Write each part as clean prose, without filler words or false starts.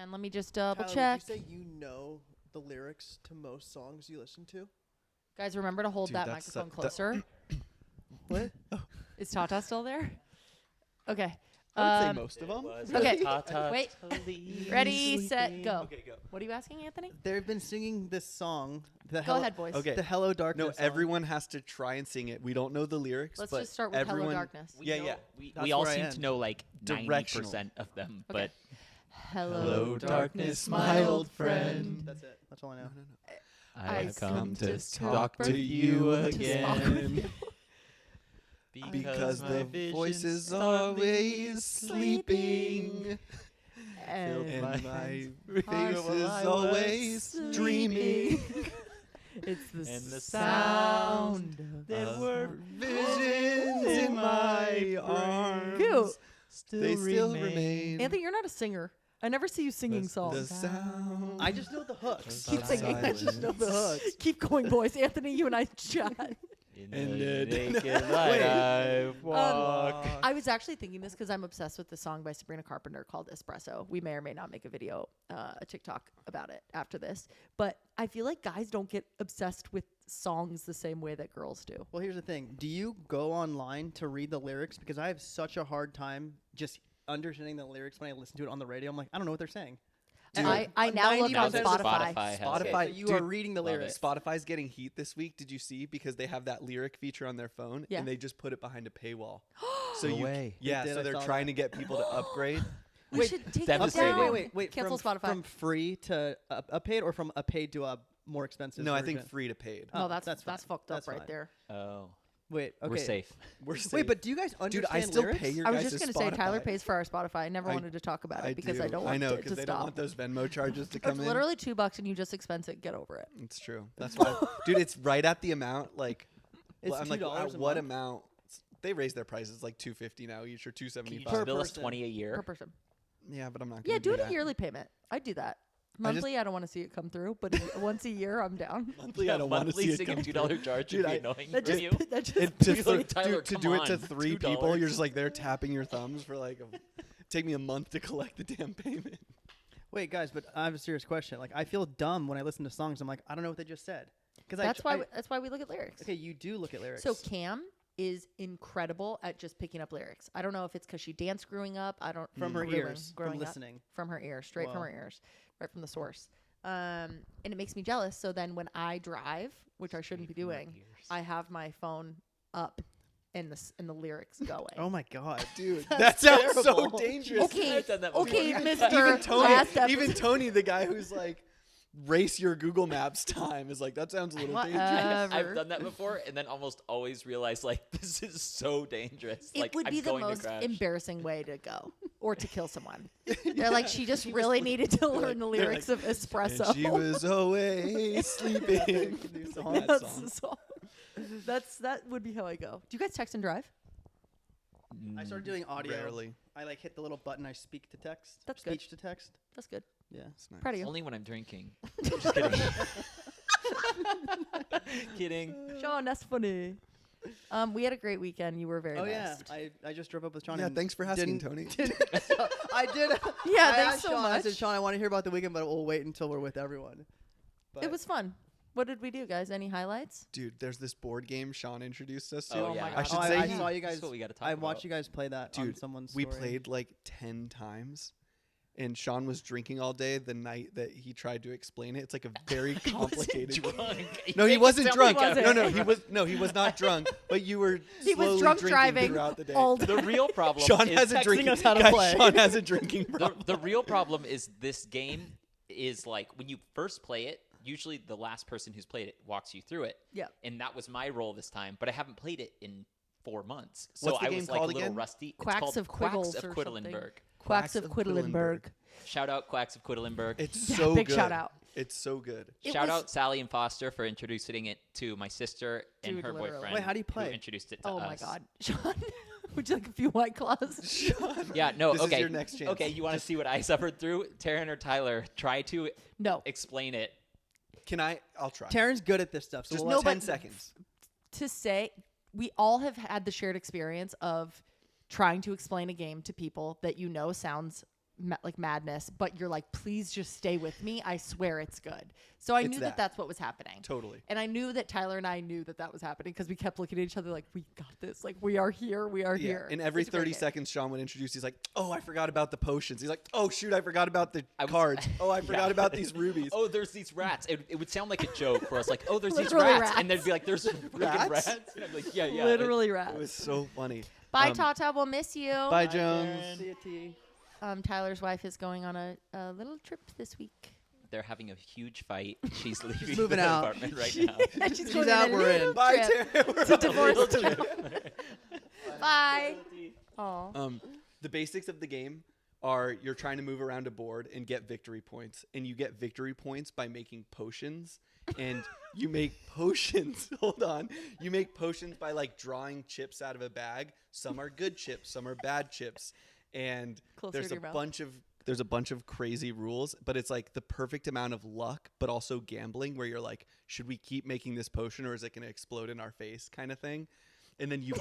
And let me just double Tyler, check. would you say you know the lyrics to most songs you listen to? Guys, remember to hold that microphone closer. What? Is Tata still there? Okay. I would say most of them. Okay. Wait. Ready, set, go. Okay, go. What are you asking, Anthony? They've been singing this song. Go ahead, boys. Okay. The Hello Darkness. No, song. everyone has to try and sing it. We don't know the lyrics. Let's but just start with everyone, Hello Darkness. Yeah. We all where I seem end. to know like Directional. 90% of them, Okay. but Hello, darkness, my old friend. That's it. That's all I know. I've come come to to talk talk to to you you again. again. Because my the vision's voice is always always sleeping. And And my my face face while is I always was dreaming. It's the And the sound of There were Visions in my arms. Cute. They still remain. Anthony, you're not a singer. I never see you singing The songs. sound. I just know the hooks. Keep of singing. I just know the hooks. Keep going, boys. Anthony, you and I chat. In And the then- naked light I walk. I was actually thinking this because I'm obsessed with the song by Sabrina Carpenter called Espresso. We may or may not make a video, a TikTok about it after this. But I feel like guys don't get obsessed with songs the same way that girls do. Well, here's the thing. Do you go online to read the lyrics? Because I have such a hard time just understanding the lyrics when I listen to it on the radio. I'm like, I don't know what they're saying. Dude, I now look Now on that Spotify. Spotify has Spotify- it. So you Dude, are reading the love lyrics. Spotify's getting heat this week. Did you see? Because they have that lyric feature on their phone, Yeah. and they just put it behind a paywall. So No you, way. yeah. They did, So I they're saw trying that. to get people to upgrade. We Wait, should take it devastating. down. Wait. Cancel from, Spotify. From free to a paid or from a paid to a more expensive No, I version? think free to paid. No, Oh, that's that's fine. fucked up That's right fine. there. Oh, Wait, okay. we're safe. We're safe. Wait, but do you guys understand Dude, I still lyrics? pay your I was guys' just going to say Tyler Spotify. pays for our Spotify. I never I- wanted to talk about it because I do. don't want I know it because to they stop. don't want those Venmo charges to It's come in. literally $2 and you just expense it. Get over it. It's true. That's why, dude. It's right at the amount. Like, It's I'm like, $2 at a what month? amount? They raise their prices like $250 now each or Can you $275. just bill us person. 20 a year? Per person. Yeah, but I'm not. Yeah, Gonna do it a that. yearly payment. I'd do that. Monthly, I don't want to see it come through, but once a year, I'm down. Monthly, I don't want to monthly see it singing come $2 through. charge Dude, would be I- annoying That for just, you. that just It to, You're for, like, Tyler, to come do it to on, 3 $2. people, you're just like there tapping your thumbs for like take me a month to collect the damn payment. Wait, guys, but I have a serious question. Like, I feel dumb when I listen to songs. I'm like, I don't know what they just said. Because that's why we look at lyrics. Okay, you do look at lyrics. So Cam is incredible at just picking up lyrics. I don't know if it's because she danced growing up. I don't from her growing- ears, growing from up. listening. From her ears, straight from Wow. her ears, right from the source. And it makes me jealous. So then when I drive, which I shouldn't be doing, I have my phone up and the lyrics going. Oh my god, Dude, That's that sounds so terrible. dangerous. Okay, I've done that okay, before. Mr. Even Tony, Last episode. even Tony, the guy who's like, race your Google Maps time, is like, that sounds a little dangerous. Whatever. I've done that before, and then almost always realize like this is so dangerous. It like would I'm be the going most to crash. embarrassing way to go or to kill someone. They're like, she just really needed to learn the they're lyrics like, of Espresso. And she was always sleeping. That That's song. the song. That would be how I go. Do you guys text and drive? I started doing audio. Rarely. I like hit the little button. I speak to text. That's good. Speech to text. That's good. Yeah. It's nice. Proud of you. Only when I'm drinking. Just kidding. Kidding. Sean, that's funny. We had a great weekend. You were very Oh yeah, missed. I just drove up with Sean. Yeah, and thanks for asking, didn't- Tony. I did. Yeah, I thanks asked so Sean, I much. said, Sean, I want to hear about the weekend, but we'll wait until we're with everyone. But It was fun. What did we do, guys? Any highlights? Dude, there's this board game Sean introduced us to. Oh, Oh yeah. my I God. should Oh, say I he- saw you That's guys. what we gotta talk I watched about. you guys play that on Dude, someone's we story. played like 10 times. And Sean was drinking all day the night that he tried to explain it. It's like a very complicated game. Drunk. No, he wasn't drunk. wasn't. No, he was not drunk. But you were He was slowly drunk drinking driving throughout the day. all The real problem Sean is has a texting drinking. us how to guys, play. Sean has a drinking problem. the real problem is this game is like when you first play it, usually the last person who's played it walks you through it. Yeah. And that was my role this time, but I haven't played it in 4 months. So What's the I game was like a called little again? rusty. It's Quacks called of Quiggles Quacks of or something. Quiddlenburg. Quacks of Quiddlenburg. Shout out Quacks of Quiddlenburg. It's Yeah, so big good. shout out. It's so good. It Shout was- out Sally and Foster for introducing it to my sister and Dude, her literally. boyfriend. Wait, how do you who play? introduced it to Oh us. my God, Sean, would you like a few White Claws? Sean. Yeah, no, This okay. is your next chance. Okay, you want to see what I suffered through? Taryn or Tyler, try to No. explain it. Can I? I'll try. Taryn's good at this stuff. So Just we'll let 10 him- seconds. To say, we all have had the shared experience of trying to explain a game to people that you know sounds like madness, but you're like, please just stay with me. I swear it's good. So I It's knew that. that's what was happening. Totally. And I knew that Tyler and I knew that was happening because we kept looking at each other like, we got this. Like, we are here. We are here. And every It's a great 30 game. seconds, Sean would introduce. He's like, "Oh, I forgot about the potions." He's like, "Oh shoot, I forgot about the cards. Oh, I forgot about these rubies." Oh, there's these rats. It would sound like a joke for us, like, oh, there's these Literally rats. rats. And they'd be like, there's freaking Rats? rats. And I'm like, yeah, yeah. Literally It rats. was so funny. Bye, Um, Tata. We'll miss you. Bye, Jones. See you, T. Tyler's wife is going on a little trip this week. They're having a huge fight. She's leaving moving the out. apartment right now. She's going out, on a we're in. little Bye, trip. Tara. We're It's a on divorce little trip. Bye. Aw. The basics of the game are you're trying to move around a board and get victory points, and you get victory points by making potions. And you make potions. Hold on. You make potions by like drawing chips out of a bag. Some are good chips, some are bad chips, and Closer there's to a your mouth. bunch of crazy rules, but it's like the perfect amount of luck, but also gambling, where you're like, should we keep making this potion or is it going to explode in our face, kind of thing. And then you,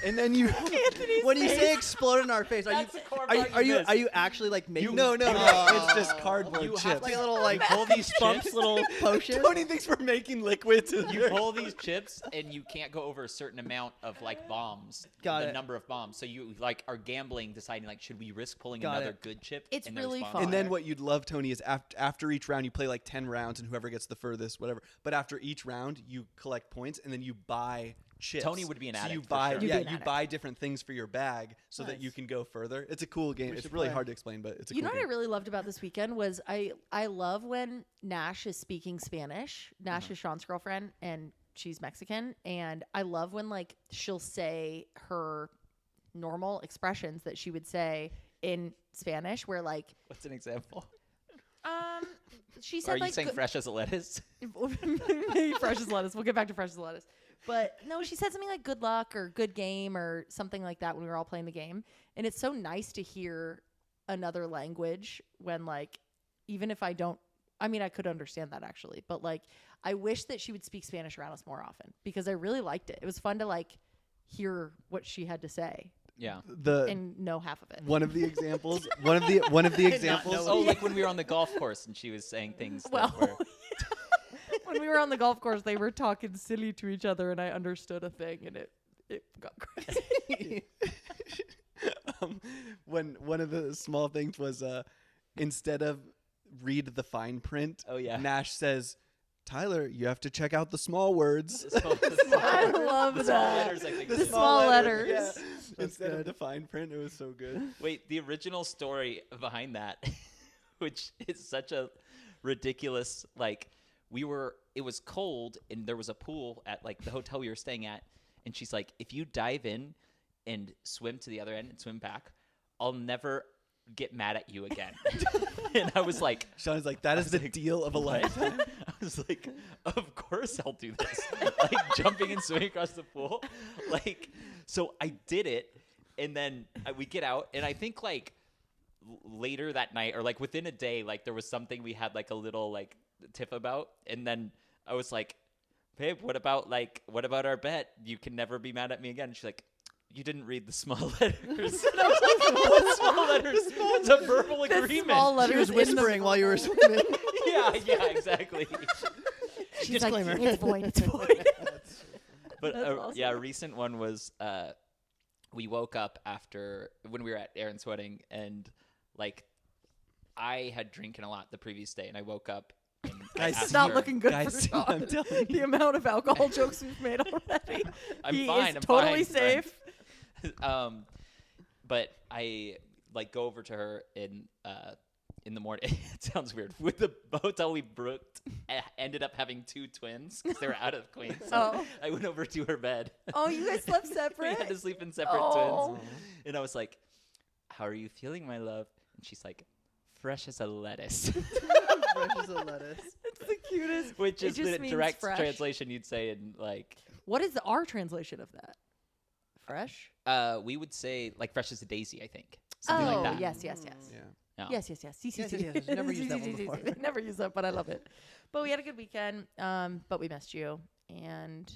Anthony's When you face. say explode in our face, That's the core are you part are you you missed. are you actually like making? no, it's just cardboard You have chips. like a little like hold these bumps, little potion. Tony thinks we're making liquids. You pull these chips, and you can't go over a certain amount of like bombs. Got the it. number of bombs. So you like are gambling, deciding like, should we risk pulling Got another it. good chip? It's and there's really bombs fun. And there? then what you'd love, Tony, is after each round you play like 10 rounds, and whoever gets the furthest, whatever. But after each round you collect points, and then you buy chips. Tony would be an so addict you for buy, sure. You'd be yeah, an you addict. buy different things for your bag so that Nice. you can go further. It's a cool game. We It's should really play. hard to explain, but it's a You know cool what I game. really loved about this weekend was I love when Nash is speaking Spanish. Nash is Sean's girlfriend and she's Mexican, and I love when like she'll say her normal expressions that she would say in Spanish, where like What's an example? she said Are you like saying good- fresh as a lettuce? maybe fresh as lettuce. We'll get back to fresh as lettuce. But no, she said something like good luck or good game or something like that when we were all playing the game. And it's so nice to hear another language when like, even if I don't, I mean, I could understand that actually, but like, I wish that she would speak Spanish around us more often because I really liked it. It was fun to like hear what she had to say Yeah. and know half of it. One of the examples. One of the examples. know Oh, like when we were on the golf course and she was saying things. that Well, were, when we were on the golf course, they were talking silly to each other and I understood a thing and it got crazy. When one of the small things was instead of read the fine print, Oh, yeah. Nash says, "Tyler, you have to check out the small words." I love the that. small letters, I think. The small letters. Yeah. That's Instead of good. the fine print, it was so good. Wait, the original story behind that, which is such a ridiculous, like, it was cold and there was a pool at like the hotel we were staying at. And she's like, if you dive in and swim to the other end and swim back, I'll never get mad at you again. And I was like, Sean's like, that is the deal of a what? lifetime. I was like, of course I'll do this. Like jumping and swimming across the pool. Like, so I did it. And then we get out. And I think like later that night or like within a day, like there was something we had like a little like tiff about. And then I was like, babe, what about our bet? You can never be mad at me again. She's like, you didn't read the small letters. And I was like, what small letters? It's a verbal The agreement. small She letters was in the- whispering while you were swimming. Yeah, exactly. She's like, Disclaimer. it's void, it's void. But That's yeah, a awesome. recent one was we woke up after when we were at Aaron's wedding, and like I had drinking a lot the previous day, and I woke up. And I Guys, asked It's not her- looking good Guys, for see what I'm Sean. telling The amount of alcohol jokes we've made already. I'm He fine. is I'm totally fine, friend. safe. But I like go over to her in the morning. It sounds weird. With the hotel we booked, ended up having two twins because they were out of Queens. So Oh. I went over to her bed. Oh, you guys slept We separate? had to sleep in separate Oh. twins. And I was like, how are you feeling, my love? And she's like, fresh as a lettuce. Fresh as a lettuce. It's the cutest. Which It is just the means direct fresh. translation you'd say in like, What is our translation of that? Fresh? we would say like fresh as a daisy, I think. Something Oh, like that. yes. Yeah. No. Yes. Sí, Yes, sí, yes, sí. yes. Never used that Sí, one sí, sí, before. sí. Never used that, but I love it. But we had a good weekend. But we missed you. And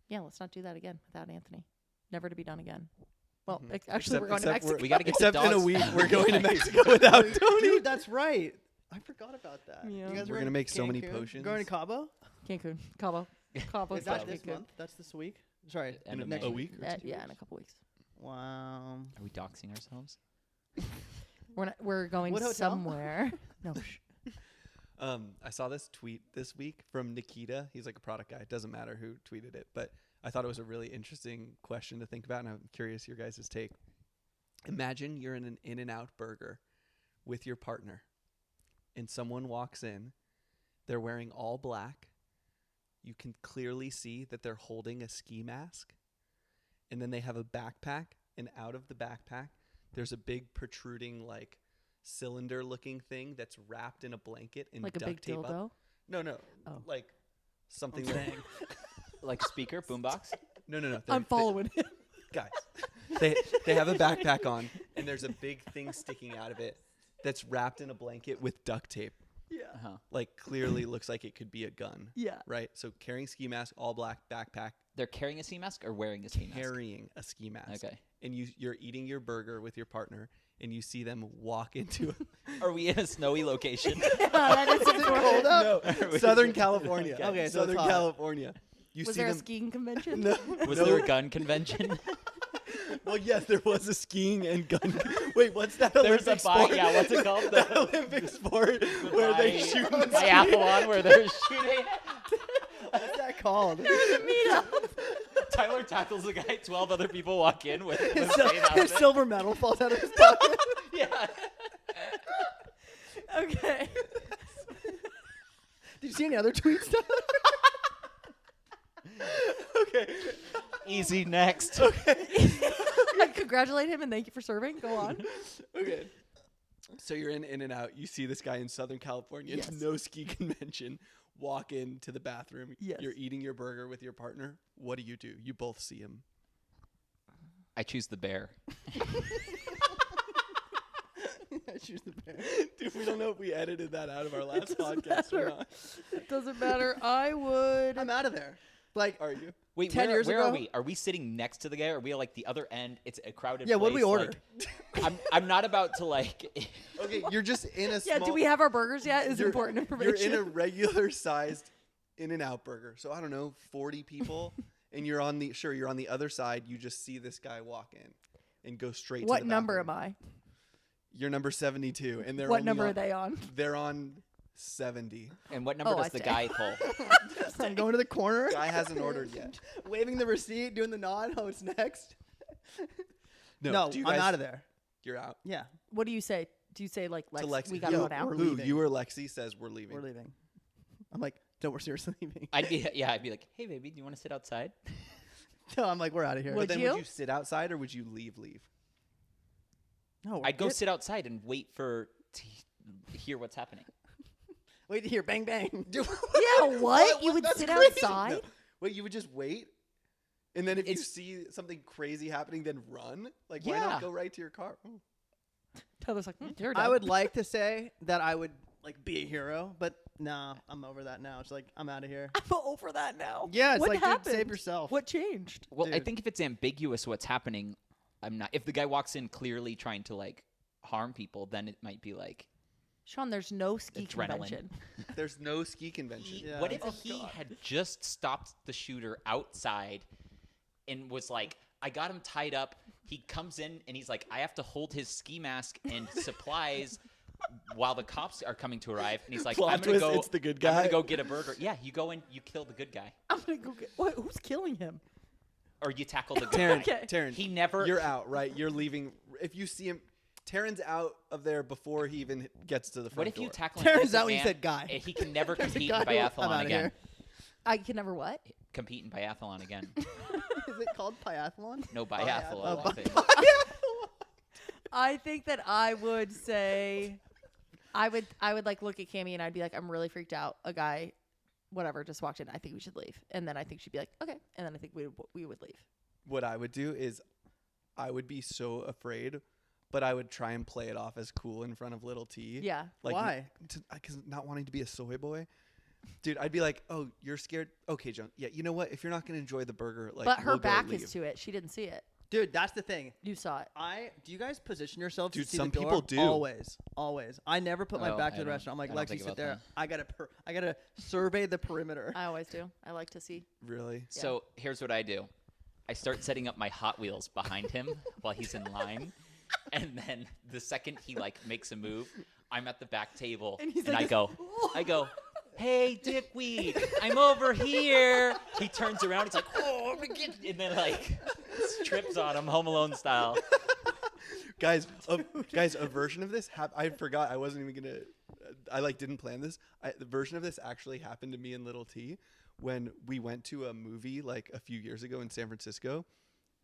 yeah, let's not do that again without Anthony. Never to be done again. Well, Mhm. actually, we're going to Except Mexico. We gotta get the Except in a dogs. week, we're going to Mexico without Tony. Dude, that's right. I forgot about that. Yeah. You guys We're are gonna going make to so many Cancun? potions. Going to Cabo? Cancun, Cabo. Cabo. Is that Cabo, this Cancun. month? That's this week? Sorry. End of next May. A week or 2 Yeah, weeks? in a couple weeks. Wow. Are we doxing ourselves? We're going What hotel? somewhere. No. I saw this tweet this week from Nikita. He's like a product guy. It doesn't matter who tweeted it, but I thought it was a really interesting question to think about, and I'm curious your guys' take. Imagine you're in an In-N-Out burger with your partner, and someone walks in. They're wearing all black. You can clearly see that they're holding a ski mask, and then they have a backpack, and out of the backpack, there's a big protruding, like, cylinder-looking thing that's wrapped in a blanket and Like a duct big tape dildo. up. No, Oh. like something. I'm That, saying. Like speaker, boombox? no. I'm following him. guys. They have a backpack on, and there's a big thing sticking out of it that's wrapped in a blanket with duct tape. Yeah. Uh-huh. Like clearly looks like it could be a gun. Yeah. Right. So carrying ski mask, all black backpack, They're carrying a ski mask or wearing a ski mask? carrying a ski mask. Okay. And you're eating your burger with your partner, and you see them walk into Are we in a snowy location? That is important. no Southern California. Okay. Okay, so Southern it's hot. California. You Was see there a them. skiing convention? No. Was no. there a gun convention? Well, yes, there was a skiing and gun. Wait, what's that There's Olympic a bi- sport? yeah, what's it called? The Olympic sport where they Bi- shoot. biathlon where they're shooting. What's that called? Tyler tackles the guy. 12 other people walk in with the His, same outfit. his silver medal falls out of his pocket. Yeah. Okay. Did you see any other tweets? Okay. Easy next. Congratulate him and thank you for serving. Go on. Okay. So you're in In-N-Out. You see this guy in Southern California. Yes. No ski convention. Walk into the bathroom. Yes. You're eating your burger with your partner. What do? You both see him. I choose the bear. I choose the bear. Dude, we don't know if we edited that out of our last podcast or matter. not. It doesn't matter. I would. I'm out of there. Like, Are you? Wait, 10 where, years where are ago? we? Are we sitting next to the guy? Or are we at like the other end? It's a crowded yeah, what do place. we order? Like, I'm not about to like. Okay, you're just in a Yeah, small. do we have our burgers yet? Is you're- important You're information. in a regular sized In-N-Out burger. So I don't know, 40 people, and you're on the other side. You just see this guy walk in and go straight. What to the number bathroom. am I? You're number 72, and they're What only number on, are they on? They're on 70. And what number Oh, does I the see. guy pull? I'm going to the corner, Guy hasn't ordered yet. waving the receipt, doing the nod. Oh, it's next. No, do you I'm guys- out of there. You're out. Yeah, What do you say? Do you say like To Lex, Lexi. we gotta Yo, go now? we're Who? leaving. You or Lexi says we're leaving. we're leaving. I'm like, no, we're seriously leaving. I'd be like, hey baby, do you want to sit outside? No, I'm like, we're out of here. Would But then you? would you sit outside or would you leave? No, I'd go sit outside and wait to hear what's happening. Wait to hear bang bang. Dude, Yeah, what? You would That's sit crazy. outside? No. Wait, you would just wait? And then if you It's- see something crazy happening, then run? Like, why Yeah. not go right to your car? Oh. Tyler's like, you're I done. would like to say that I would like be a hero, but nah, I'm over that now. It's like I'm out of here. I'm over that now. Yeah, it's What like dude, happened? save yourself. What changed? Well, I Dude. think if it's ambiguous what's happening, I'm not. If the guy walks in clearly trying to like harm people, then it might be like, Sean, there's no ski Adrenaline. convention. There's no ski convention. Yeah. what if Oh, he God. had just stopped the shooter outside and was like, I got him tied up. He comes in and he's like, I have to hold his ski mask and supplies while the cops are coming to arrive. And he's like, Plot I'm gonna twist, go. it's the good I'm guy. gonna go get a burger. Yeah, you go in, you kill the good guy, I'm gonna go get. What? Who's killing him? or you tackle the good Taryn, guy. Okay. Taryn, He never. you're out, right? You're leaving. If you see him, Taryn's out of there before he even gets to the front What if you door. tackle? Turns an out when you innocent said guy. man, He can never There's a compete guy in who- I'm biathlon outta again. here. I can never what? Compete in biathlon again. Is it called biathlon? No biathlon. biathlon. Oh, I think. I think that I would say, I would like look at Cammie and I'd be like, I'm really freaked out. A guy, whatever, just walked in. I think we should leave. And then I think she'd be like, okay. And then I think we would leave. What I would do is I would be so afraid, but I would try and play it off as cool in front of little T. Yeah. Like, Why? Because not wanting to be a soy boy. Dude, I'd be like, oh, you're scared? Okay, Joan. Yeah, you know what? If you're not going to enjoy the burger, like, But her we'll go back leave. is to it. She didn't see it. Dude, that's the thing. You saw it. Do you guys position yourselves Dude, to see some the door? people do. Always. I never put my Oh, back to I the don't- restaurant. I'm like, I don't Lexi, think sit about there. that. I gotta survey the perimeter. I always do. I like to see. Really? So here's what I do. I start setting up my Hot Wheels behind him while he's in line. And then the second he like makes a move, I'm at the back table And he's and like, I go, hey, dickweed, I'm over here. He turns around, he's like, oh, and then like trips on him, Home Alone style. Guys, a version of this I forgot. I wasn't even gonna. I like didn't plan this. The version of this actually happened to me and Little T when we went to a movie like a few years ago in San Francisco,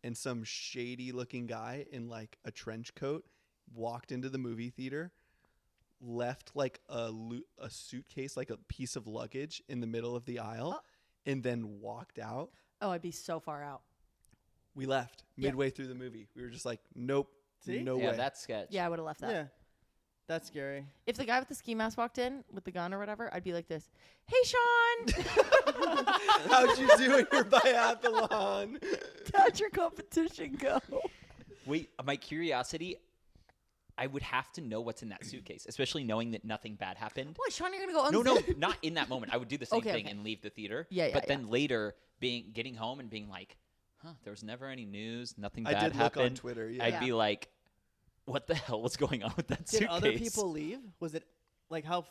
and some shady looking guy in like a trench coat walked into the movie theater, left like a suitcase, like a piece of luggage in the middle of the aisle, and then walked out. Oh, I'd be so far out. We left Yeah. midway through the movie. We were just like, nope, See? no Yeah, way. that's sketch. Yeah, I would have left that. Yeah. That's scary. If the guy with the ski mask walked in with the gun or whatever, I'd be like this. Hey, Sean. How'd you do in your biathlon? How'd your competition go? Wait, my curiosity, I would have to know what's in that suitcase, especially knowing that nothing bad happened. What, Sean, you're going to No, go no, not in that moment. I would do the same Okay, thing okay. and leave the theater. Yeah, But then later, getting home and being like, there was never any news. Nothing I bad did look on happened. Twitter. Yeah. I'd be like, what the hell was going on with that Did suitcase? other people leave? Was it like how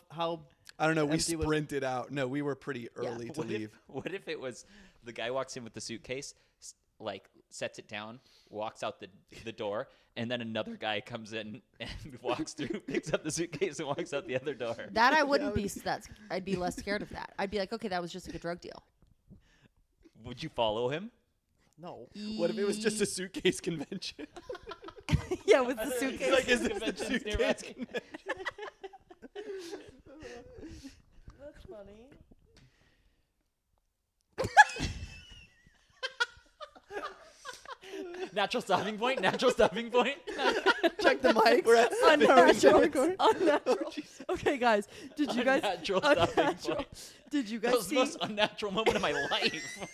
I don't know. We empty was- sprinted out. No, we were pretty early to What leave. What if it was the guy walks in with the suitcase, like sets it down, walks out the door, and then another guy comes in and walks through, picks up the suitcase, and walks out the other door? That I wouldn't be. I'd be less scared of that. I'd be like, okay, that was just like a drug deal. Would you follow him? No. What if it was just a suitcase convention? Yeah, with the suitcase. Like, is this a Conventions suitcase nearby. convention? That's funny. Natural stopping point. Natural stopping point. Check the mic. We're at Unnatural. Unnatural. Okay, guys. Did you guys? Unnatural stopping Unnatural. point. Did you That guys was the see? most unnatural moment of my life.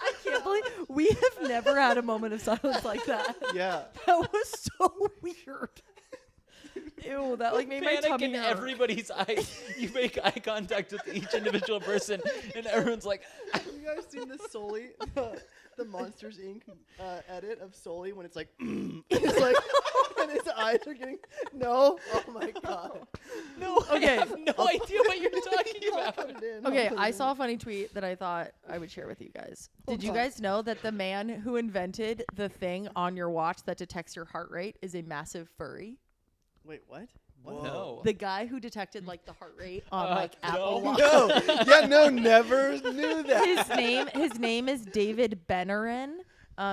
I can't believe we have never had a moment of silence like that. Yeah. That was so weird. Ew, that like made my Panic tummy in hurt. everybody's eyes. You make eye contact with each individual person, and everyone's like, You guys seen the Sully, the Monsters Inc. Edit of Sully when it's like, it's like, and his eyes are getting no. Oh my god. "No, Okay. I have no idea what you're talking I'll about." put it in. Okay, I'll put it I in. saw a funny tweet that I thought I would share with you guys. Did you Hold on. guys know that the man who invented the thing on your watch that detects your heart rate is a massive furry? Wait, what? Whoa. No. The guy who detected like the heart rate on like no. Apple Watch. No. Yeah. No. Never knew that. His name is David Benarin.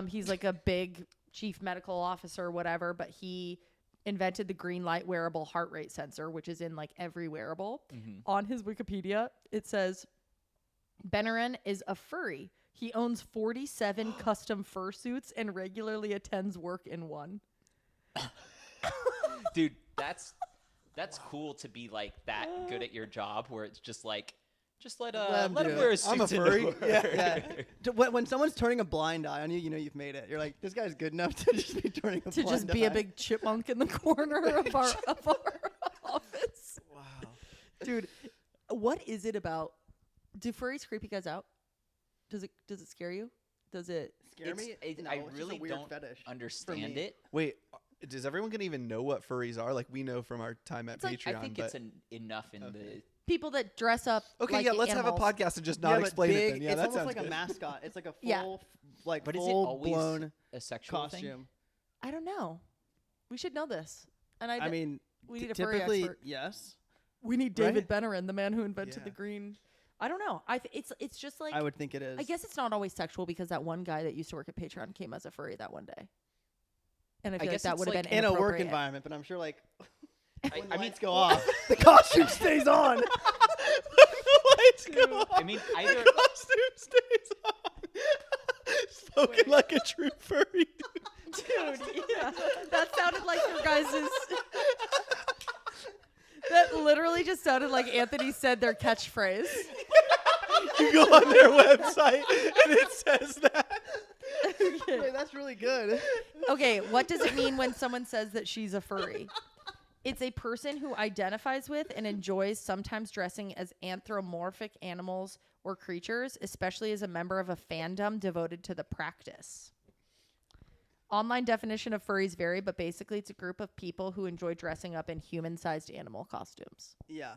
He's like a big chief medical officer or whatever, but he invented the green light wearable heart rate sensor, which is in like every wearable. On his Wikipedia, it says Benarin is a furry. He owns 47 custom fursuits and regularly attends work in one. Dude, that's cool to be like that good at your job, where it's just like, just let him him do wear a it. suit. I'm a to furry. work. Yeah. When someone's turning a blind eye on you, you know you've made it. You're like, this guy's good enough to just be turning a To blind just be eye. a big chipmunk in the corner of our office. Wow. Dude, what is it about? Do furries creep you guys out? Does it scare you? Does it? Scare It's- me? it- No, I it's just a really weird don't fetish for understand me. it. Wait. Does everyone gonna even know what furries are? Like we know from our time at It's like- Patreon. I think but it's enough in People that dress up. okay, like yeah. Let's animals. have a podcast and just not Yeah, but explain big, it. Then yeah, it's that almost sounds like good. a mascot. It's like a full, Yeah. like But is it full always blown a sexual thing? costume. I don't know. We should know this. And I mean, we need a furry typically, expert. yes. We need right? David Benarin, the man who invented Yeah. the green. I don't know. It's just like I would think it is. I guess it's not always sexual because that one guy that used to work at Patreon came as a furry that one day. And I feel like guess that it's would have like been in a work inappropriate. environment, but I'm sure like I when mean, lights go off, the costume stays on. Lights go off. I mean, either Costume stays on. Spoken like a true furry. Dude, yeah. That sounded like your guys's. That literally just sounded like Anthony said their catchphrase. You go on their website and it says that. Wait, that's really good. Okay, what does it mean when someone says that she's a furry? It's a person who identifies with and enjoys sometimes dressing as anthropomorphic animals or creatures, especially as a member of a fandom devoted to the practice. Online definition of furries vary, but basically it's a group of people who enjoy dressing up in human-sized animal costumes. Yeah.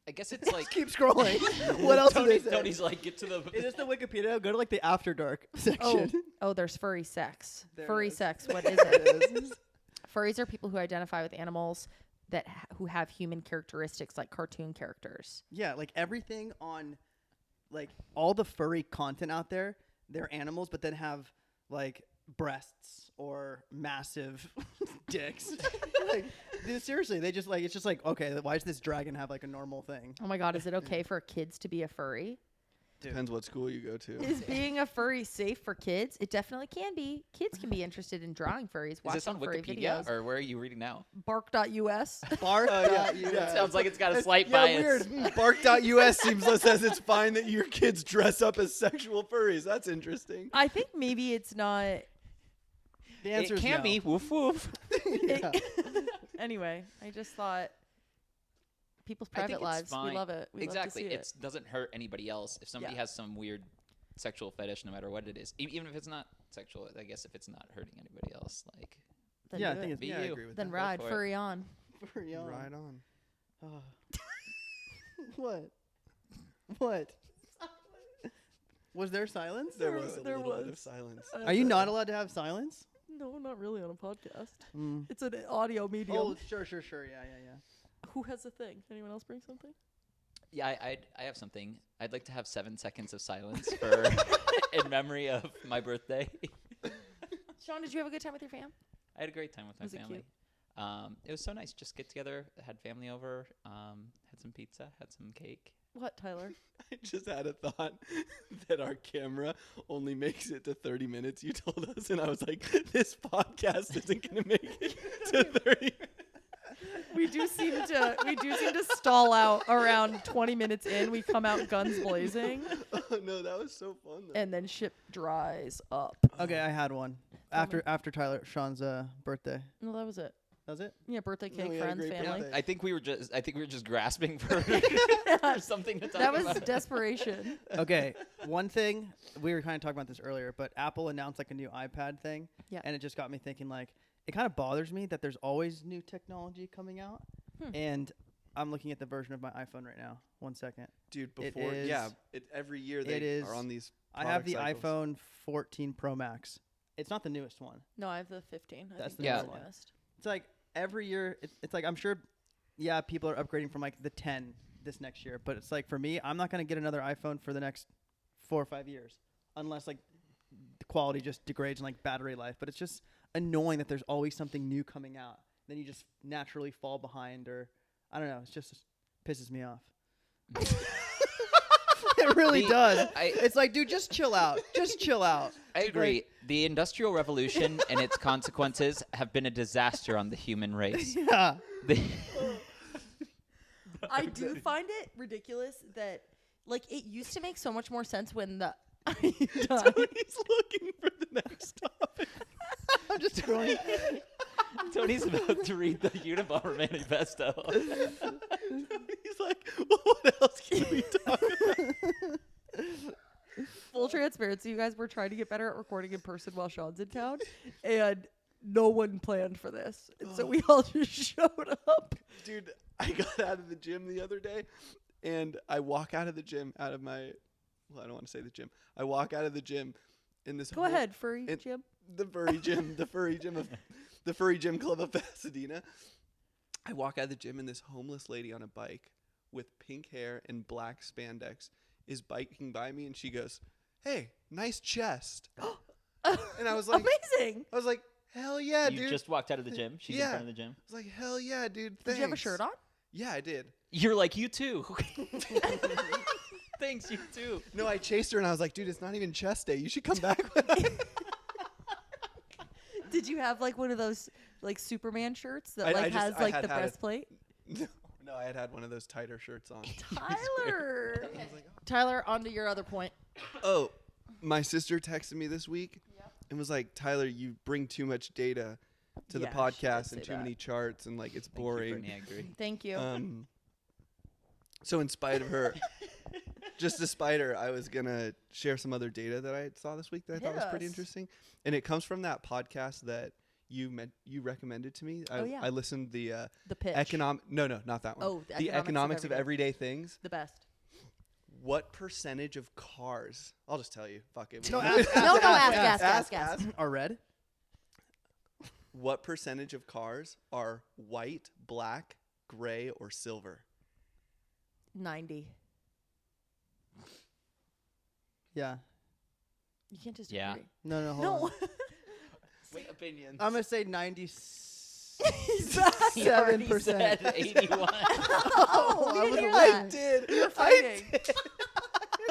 I guess it's like Keep scrolling. What else do they say? Tony's like, get to the. Is this the Wikipedia? Go to like the After Dark section. Oh, there's furry sex. There it Furry is. sex. What is There it? it is. Furries are people who identify with animals that who have human characteristics, like cartoon characters. Yeah, like everything on, like all the furry content out there, they're animals, but then have like breasts or massive dicks. Like, dude, seriously, they just like it's just like, okay, why does this dragon have like a normal thing? Oh my God, is it okay for kids to be a furry? Depends what school you go to. Is being a furry safe for kids? It definitely can be. Kids can be interested in drawing furries. Is Watch this on some furry Wikipedia videos. or where are you reading now? Bark.us. Bark. yeah. Sounds like it's got a slight Yeah, bias. weird. Bark.us says it's fine that your kids dress up as sexual furries. That's interesting. I think maybe it's not. The answer It is can no. be. Woof woof. Yeah. Anyway, I just thought people's I think private it's lives. We fine. love it. We Exactly. Love to see It doesn't hurt anybody else. If somebody Yeah. has some weird sexual fetish, no matter what it is, even if it's not sexual, I guess if it's not hurting anybody else, like Then Yeah, I do think it. it's Be yeah, I you. agree with Then that. ride for it. furry on. Furry on. Right on. Oh. What? What? Was there silence? There was a there little bit was. of silence. Are you not allowed to have silence? No, not really on a podcast. Mm. It's an audio medium. Oh, sure. Yeah. Who has a thing? Anyone else bring something? yeah, I have something. I'd like to have 7 seconds of silence for in memory of my birthday. Sean, did you have a good time with your fam? I had a great time with my Was it family. It was so nice. Just get together, had family over, had some pizza, had some cake. What, Tyler? I just had a thought that our camera only makes it to 30 minutes. You told us, and I was like, this podcast isn't going to make it to 30 We do seem to stall out around 20 minutes in. We come out guns blazing, Oh, no, that was so fun, though. and then ship dries up. Okay, I had one after Sean's birthday. No, that was it. That was it. Yeah, birthday No, cake, we had a friends, great family. birthday. I think we were just grasping for, for something to talk That was about. desperation. Okay, one thing we were kind of talking about this earlier, but Apple announced like a new iPad thing, Yeah. and it just got me thinking. Like, it kind of bothers me that there's always new technology coming out, and I'm looking at the version of my iPhone right now. 1 second. Dude, It before, is- every year it they is- are on these. I have the product cycles. iPhone 14 Pro Max. It's not the newest one. No, I have the 15. That's the the Yeah. newest. It's like every year. It's like I'm sure, yeah, people are upgrading from like the 10 this next year, but it's like for me, I'm not gonna get another iPhone for the next 4 or 5 years, unless like the quality just degrades and like battery life. But it's just annoying that there's always something new coming out. Then you just naturally fall behind, or I don't know. It's just pisses me off. It really does. It's like, dude, just chill out. Just chill out. I agree. The Industrial Revolution and its consequences have been a disaster on the human race. Yeah. I do find it ridiculous that, like, it used to make so much more sense when the iPod. He's looking for the next topic. I'm just scrolling. Tony's about to read the Unabomber Manifesto. He's like, well, what else can we talk about? Full transparency, you guys were trying to get better at recording in person while Sean's in town, and no one planned for this. And so we all just showed up. Dude, I got out of the gym the other day, and I walk out of the gym, I don't want to say the gym. I walk out of the gym in this Go whole- ahead, furry it- Jim. the furry gym club of Pasadena. I walk out of the gym, and this homeless lady on a bike with pink hair and black spandex is biking by me, and she goes, "Hey, nice chest." And I was like, Amazing. "Hell yeah, You dude!" just walked out of the gym. She's in Yeah. front of the gym. I was like, "Hell yeah, dude!" Did you have a thanks." shirt on? Yeah, I did. You're like, you too. Thanks, you too. No, I chased her, and I was like, "Dude, it's not even chest day. You should come back." With us." Did you have like one of those like Superman shirts that I like just- has I like had the had it. breastplate? No, No, I had one of those tighter shirts on. Tyler. Tyler, on to your other point. Oh, my sister texted me this week and was like, Tyler, you bring too much data to the Yeah, she podcast did and say too that. many charts and like it's Thank you, boring. Brittany, I agree. Thank you. So in spite of her, just despite her, I was gonna share some other data that I saw this week that I thought was pretty Yes. interesting, and it comes from that podcast that you recommended to me. Oh, yeah. I listened the The pitch. No, not that one. Oh, the economics of everyday things. The best. What percentage of cars? I'll just tell you. Fuck it. No, ask. Are red? What percentage of cars are white, black, gray, or silver? 90. Yeah. You can't just Yeah. agree. No, hold No. on. Wait, opinions. I'm gonna say 97%. He already said 81. Oh, we I didn't was hear awake. that. did. You're fighting.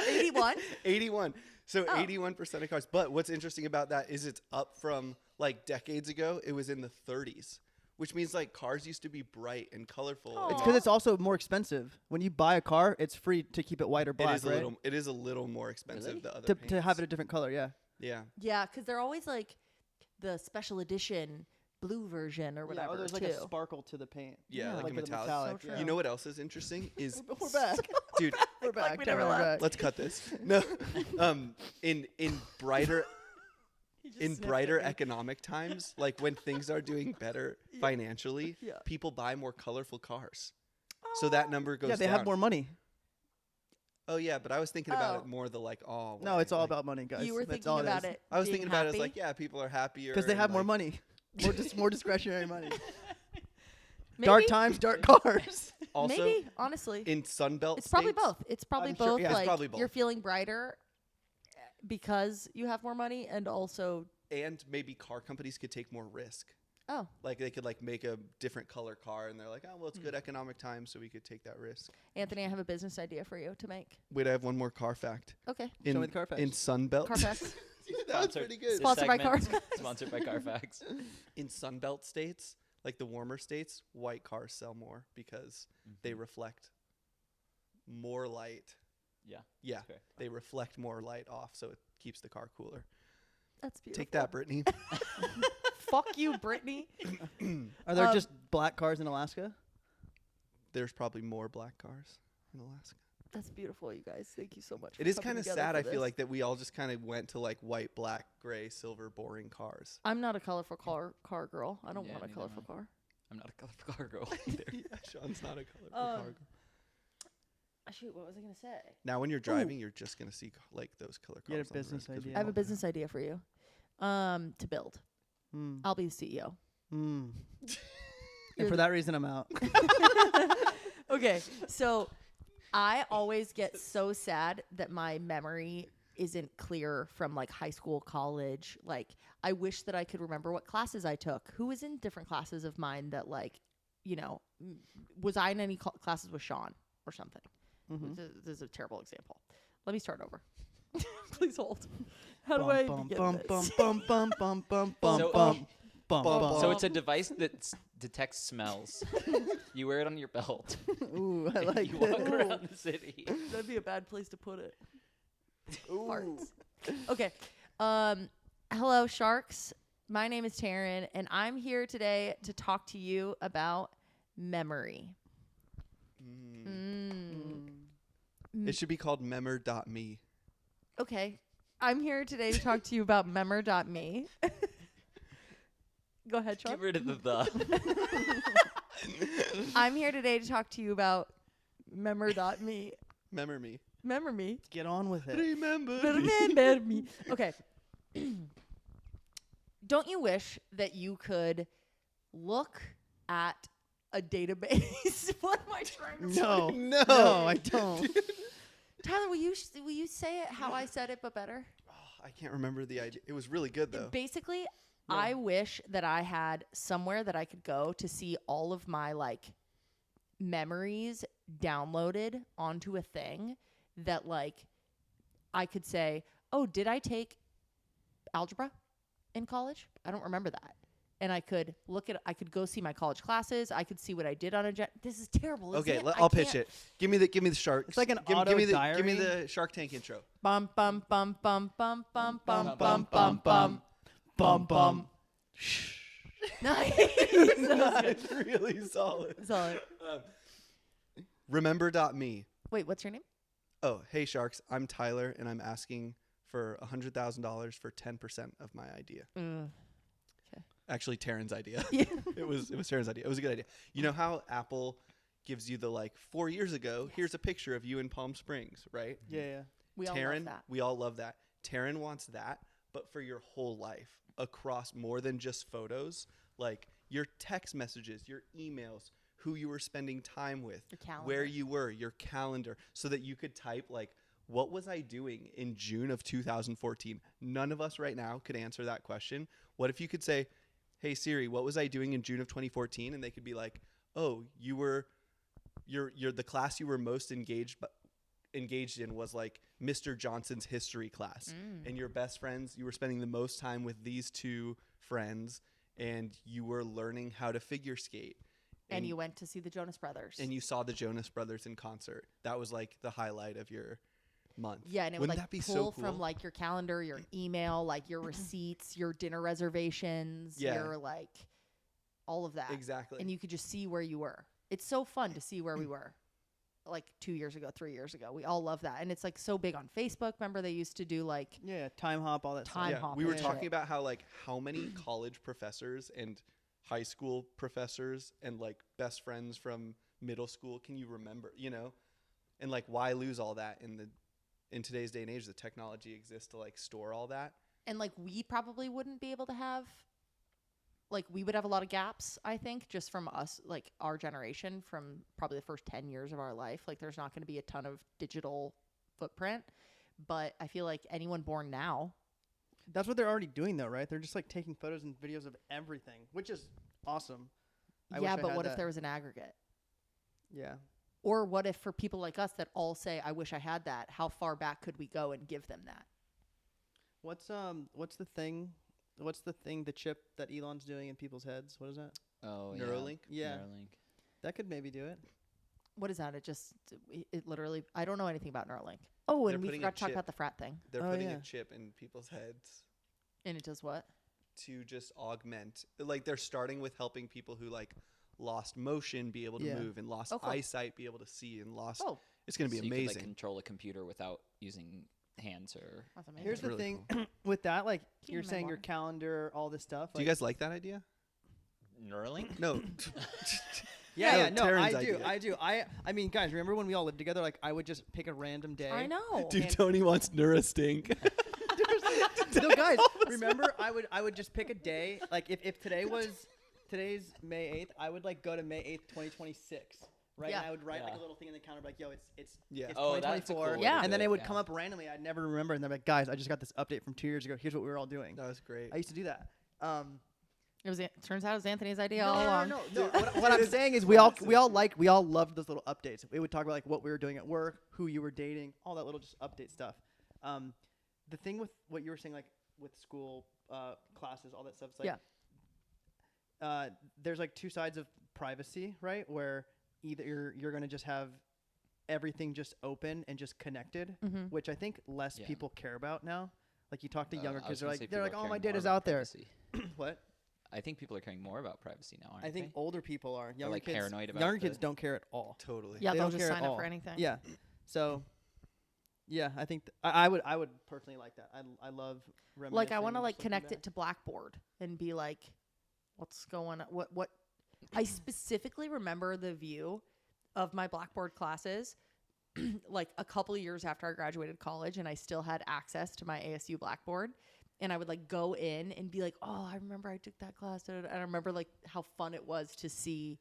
81? 81. So Oh. 81% of cars. But what's interesting about that is it's up from like decades ago. It was in the 30s, which means like cars used to be bright and colorful. Aw. It's because it's also more expensive. When you buy a car, it's free to keep it white or It black, is a right? little. It is a little more expensive. Really? The other To have paints. it a different color, yeah. Yeah. Yeah, because they're always like the special edition blue version or whatever. Yeah, or there's like too. a sparkle to the paint. Yeah, like a the metallic. So true. You know what else is interesting is We're back. dude. We're back. we never We're left. back. Let's cut this. No. In brighter He just in sniffed brighter at me. economic times, like when things are doing better financially, Yeah. people buy more colorful cars. So that number goes Yeah, they down. have more money. Oh yeah, but I was thinking about Oh. it more the like No, it's all like, about money, guys. You were That's thinking all about is. it. I was being thinking about it as happy? like, yeah, people are happier Because they and, have more like- money. More discretionary money. Maybe, Dark times, dark cars. Also, maybe, honestly. in Sunbelt It's probably states- both. It's probably I'm sure- both. yeah, it's Like probably both. you're feeling brighter because you have more money, and also and maybe car companies could take more risk. oh, Like they could like make a different color car, and they're like, oh well, it's good economic time, so we could take that risk. Anthony, I have a business idea for you to make. Wait, I have one more car fact. Okay, In, Show me the car facts. in Sunbelt, Carfax. that was Sponsored- pretty good. this Sponsored by segment Carfax. Sponsored by Carfax. In Sunbelt states, like the warmer states, white cars sell more because they reflect more light. Yeah. Yeah, That's fair. they reflect more light off, so it keeps the car cooler. That's beautiful. Take that, Brittany. Fuck you, Brittany. Are there Um, just black cars in Alaska? There's probably more black cars in Alaska. That's beautiful, you guys. Thank you so much. It for is coming kind of together sad, for I feel this. like, that we all just kind of went to like white, black, gray, silver, boring cars. I'm not a colorful car girl. I don't Yeah, want a neither colorful am I. car. I'm not a colorful car girl either. Yeah, Sean's not a colorful Um, car. Shoot, what was I gonna say? Now, when you're driving, you're just gonna see like those color cars. You had a on the road business 'cause we idea. I have a don't business idea for you. To build. Mm. I'll be the CEO. Mm. You're And for the- that reason, I'm out. Okay, so I always get so sad that my memory isn't clear from like high school, college. Like, I wish that I could remember what classes I took. Who was in different classes of mine that, like, you know, was I in any classes with Sean or something? Mhm. This is a terrible example. Let me start over. Please hold. How do I Bum, begin bum, this? bum, bum, bum, bum, bum, bum, So- bum, bum, Bum, bum. So it's a device that detects smells. You wear it on your belt. Ooh, I like You walk that. around the city. That'd be a bad place to put it. Farts. Okay. Hello, sharks. My name is Taryn, and I'm here today to talk to you about memory. It should be called memor.me. Okay. I'm here today to talk to you about memor.me. Go ahead, Sean. Get rid of the. I'm here today to talk to you about memor.me. Memor me. Remember me. Get on with it. Remember. Remember me. Okay. Don't you wish that you could look at a database? What am I trying to say? No, No. no, I don't. Tyler, will you say it how I said it but better? I can't remember the idea. It was really good though. Basically, I wish that I had somewhere that I could go to see all of my like memories downloaded onto a thing that like I could say, "Oh, did I take algebra in college? I don't remember that." and I could I could go see my college classes. I could see what I did on this is terrible. Isn't Okay, it? I'll pitch it. Give me the shark. It's like an give auto me the diary. give me the Shark Tank intro. Bum bum bum bum bum bum bum bum bum bum bum bum. Nice. It's really solid. Solid. Remember.me. Wait, what's your name? Oh, hey Sharks, I'm Tyler, and I'm asking for $100,000 for 10% of my idea. Actually, Taryn's idea. Yeah. It was Taryn's idea. It was a good idea. You know how Apple gives you the 4 years ago, here's a picture of you in Palm Springs, right? Yeah. We all Taryn, love that. we all love that. Taryn wants that, but for your whole life, across more than just photos, like your text messages, your emails, who you were spending time with, Your calendar. where you were, your calendar, so that you could type what was I doing in June of 2014? None of us right now could answer that question. What if you could say, hey Siri, what was I doing in June of 2014? And they could be like, oh, you're the class you were most engaged in was Mr. Johnson's history class. And your best friends, you were spending the most time with these two friends, and you were learning how to figure skate. And you went to see the Jonas Brothers. And you saw the Jonas Brothers in concert. That was the highlight of your month. Yeah, and it Wouldn't would that be pull so cool? from your calendar, your email, your receipts, your dinner reservations, Yeah. your all of that. Exactly. And you could just see where you were. It's so fun to see where we were 2 years ago, 3 years ago. We all love that. And it's so big on Facebook. Remember they used to do Yeah, time hop, all that Time stuff. hop. We were Yeah. talking about how many college professors and high school professors and best friends from middle school can you remember, and why lose all that in today's day and age? The technology exists to store all that. And we probably wouldn't be able to have we would have a lot of gaps, I think, just from us, our generation, from probably the first 10 years of our life. There's not going to be a ton of digital footprint, but I feel like anyone born now. That's what they're already doing, though, right? They're just taking photos and videos of everything, which is awesome. I wish I but had what if that. there was an aggregate? Yeah. Or what if for people like us that all say, I wish I had that, how far back could we go and give them that? What's the thing? What's the thing? The chip that Elon's doing in people's heads? What is that? Oh, Neuralink? Yeah. Neuralink. That could maybe do it. What is that? It literally, I don't know anything about Neuralink. Oh, They're and we putting a forgot to talk chip. about the frat thing. They're Oh, putting yeah. a chip in people's heads And it does what? to just augment. They're starting with helping people who lost motion be able to Yeah. move, and lost Oh, cool. eyesight be able to see, and lost. Oh, It's going to be So you could, amazing. control a computer without using hands or. that's amazing. Here's the really thing cool. with that, you're my saying your water. calendar, all this stuff. Do you guys like that idea? Neuralink? No. Yeah, No, no, Taryn's I do, idea. I do. I mean, guys, remember when we all lived together? I would just pick a random day. I know. Dude, And- Tony wants Neurastink. No, guys, remember I would just pick a day. If today's May 8th, I would go to May 8th, 2026. Right, Yeah. and I would write Yeah. a little thing in the calendar, yo, it's Yeah. it's Oh, that's a 2024, cool way to Yeah. and then do it would yeah. come up randomly. I'd never remember, and they're like, guys, I just got this update from 2 years ago. Here's what we were all doing. That was great. I used to do that. Turns out it was Anthony's idea No, all no, along. no. Dude, What I'm saying is we all loved those little updates. We would talk about what we were doing at work, who you were dating, all that little just update stuff. The thing with what you were saying, with school classes, all that stuff. It's there's two sides of privacy, right? Where either you're going to just have everything just open and just connected, Mhm. which I think less Yeah. people care about now. You talk to younger I kids, was they're gonna say they're people are oh, my caring more data's about out there. privacy. What? I think people are caring more about privacy now, aren't I think they? older people are. Younger kids, paranoid about younger kids the- don't care at all. Totally. Yeah, They they'll don't just care at sign up all. for anything. Yeah. So, yeah, I think I would personally like that. I love reminiscing. I want to and just connect looking it to Blackboard and be what's going on? What? I specifically remember the view of my Blackboard classes, a couple of years after I graduated college, and I still had access to my ASU Blackboard, and I would go in and be oh, I remember I took that class, and I remember how fun it was to see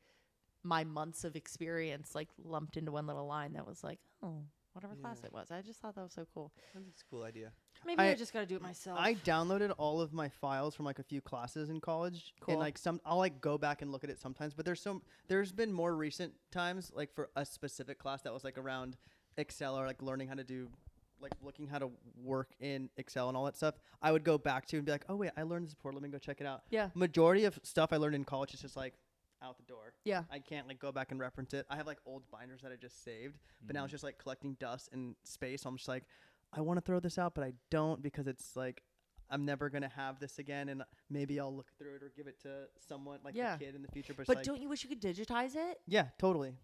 my months of experience lumped into one little line that was oh, whatever class it was. I just thought that was so cool. That's a cool idea. Maybe I just got to do it myself. I downloaded all of my files from a few classes in college, Cool. and I'll go back and look at it sometimes. But there's been more recent times for a specific class that was around Excel or learning how to do like looking how to work in Excel and all that stuff, I would go back to and be like, oh wait, I learned this before. Let me go check it out. Yeah. Majority of stuff I learned in college is just like out the door. Yeah. I can't like go back and reference it. I have like old binders that I just saved, but now it's just like collecting dust and space. I'm just like, I want to throw this out, but I don't because it's like I'm never gonna have this again, and maybe I'll look through it or give it to someone like a kid in the future. But But like, don't you wish you could digitize it? yeah, totally.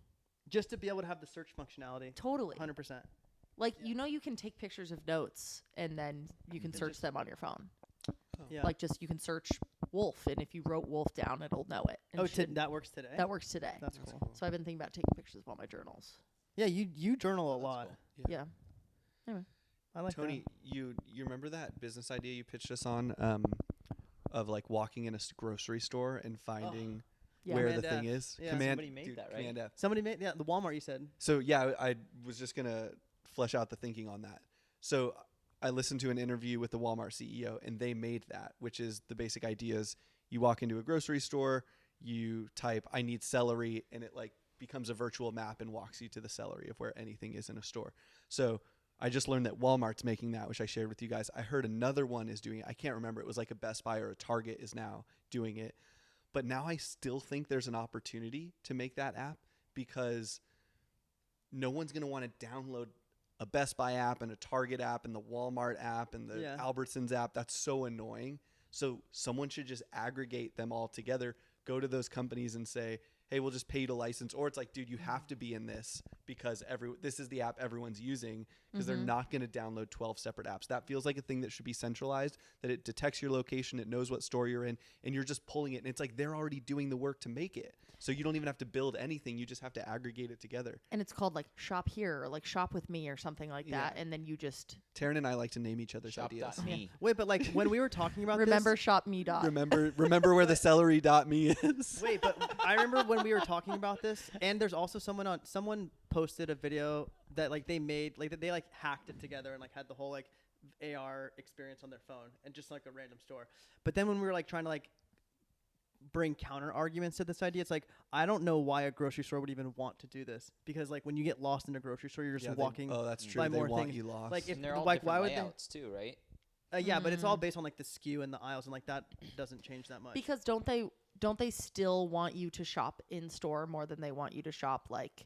Just to be able to have the search functionality. Totally. 100%. Like, you know, you can take pictures of notes and then you can search them on your phone. Yeah. Like, just you can search wolf, and if you wrote wolf down, it'll know it. and Oh, should- that works today. that works today. That's cool. So I've been thinking about taking pictures of all my journals. Yeah, you journal a lot. Yeah. I like Tony, you remember that business idea you pitched us on, of like walking in a grocery store and finding Yeah. where Command the thing F. is? Yeah. Somebody made that, right? Command F. that. Somebody made the Walmart you said. So yeah, I was just gonna flesh out the thinking on that. So I listened to an interview with the Walmart CEO, and they made that, which is the basic idea is you walk into a grocery store, you type "I need celery," and it like becomes a virtual map and walks you to the celery of where anything is in a store. So I just learned that Walmart's making that, which I shared with you guys. I heard another one is doing it. I can't remember. It was like a Best Buy or a Target is now doing it. But now I still think there's an opportunity to make that app because no one's going to want to download a Best Buy app and a Target app and the Walmart app and the Albertsons app. That's so annoying. So someone should just aggregate them all together, go to those companies and say, hey, we'll just pay you to license. Or it's like, dude, you have to be in this because this is the app everyone's using because they're not going to download 12 separate apps. That feels like a thing that should be centralized, that it detects your location, it knows what store you're in, and you're just pulling it. And it's like they're already doing the work to make it. So you don't even have to build anything. You just have to aggregate it together. And it's called like Shop Here or like Shop With Me or something like that. And then you just Taryn and I like to name each other's ideas. Shop.me. Wait, but like when we were talking about remember Shop Me dot. Remember where the celery.me is. Wait, but I remember when we were talking about this, and there's also someone posted a video that like they made like they like hacked it together and like had the whole like AR experience on their phone and just like a random store. But then when we were like trying to like bring counter arguments to this idea, it's like I don't know why a grocery store would even want to do this because like when you get lost in a grocery store, you're just walking. Oh, that's true. by They more want things. you lost. Like if And they're all like different why would layouts too, right? they? Yeah, but it's all based on like the SKU and the aisles, and like that doesn't change that much. Because don't they still want you to shop in store more than they want you to shop like